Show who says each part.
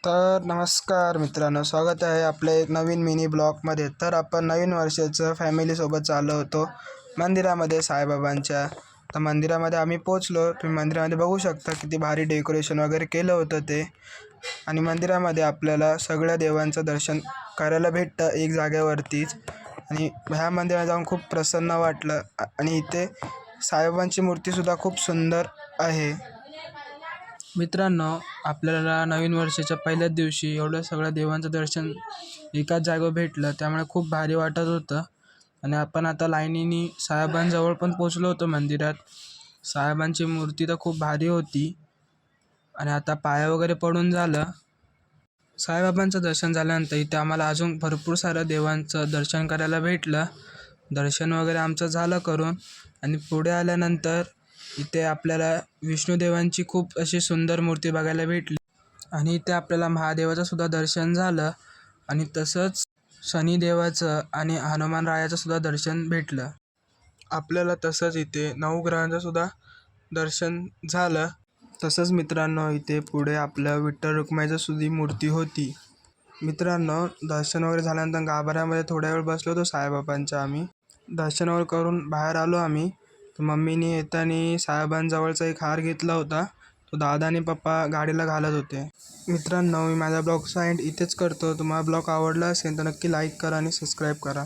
Speaker 1: तर नमस्कार मित्रांनो, स्वागत आहे आपल्या एक नवीन मिनी ब्लॉगमध्ये. तर आपण नवीन वर्षाचं फॅमिलीसोबत चाललो होतो मंदिरामध्ये साईबाबांच्या. तर मंदिरामध्ये आम्ही पोचलो. तुम्ही मंदिरामध्ये बघू शकता किती भारी डेकोरेशन वगैरे केलं होतं ते. आणि मंदिरामध्ये आपल्याला सगळ्या देवांचं दर्शन करायला भेटतं एक जागेवरतीच. आणि ह्या मंदिरात जाऊन खूप प्रसन्न वाटलं. आणि इथे साईबाबांची मूर्तीसुद्धा खूप सुंदर आहे. मित्रांनो, आपल्याला नवीन वर्षाच्या पहिल्याच दिवशी एवढं सगळ्या देवांचं दर्शन एकाच जागेवर भेटलं, त्यामुळे खूप भारी वाटत होतं. आणि आपण आता लाईनीने साईबाबांजवळ पण पोचलो होतो मंदिरात. साईबाबांची मूर्ती तर खूप भारी होती. आणि आता पाया वगैरे पडून झालं. साईबाबांचं दर्शन झाल्यानंतर इथे आम्हाला अजून भरपूर सारं देवांचं दर्शन करायला भेटलं. दर्शन वगैरे आमचं झालं करून. आणि पुढे आल्यानंतर इथे आपल्याला विष्णुदेवांची खूप अशी सुंदर मूर्ती बघायला भेटली. आणि इथे आपल्याला महादेवाचं सुद्धा दर्शन झालं. आणि तसंच शनिदेवाचं आणि हनुमानरायाचं सुद्धा दर्शन भेटलं आपल्याला. तसंच इथे नवग्रहांचं सुद्धा दर्शन झालं. तसंच मित्रांनो, इथे पुढे आपलं विठ्ठल रुक्माईचं सुद्धा मूर्ती होती. मित्रांनो, दर्शन वगैरे झाल्यानंतर गाभाऱ्यामध्ये थोड्या वेळ बसलो होतो साईबाबांच्या. आम्ही दर्शन वगैरे करून बाहेर आलो आम्ही. तर मम्मीने येताना साईबाबांजवळचा एक हार घेतला होता. तो दादा आणि पप्पा गाडीला घालत होते. मित्रांनो, मी माझा ब्लॉगचा एंड इथेच करतो. तुम्हाला ब्लॉग आवडला असेल तर नक्की लाईक करा आणि सबस्क्राईब करा.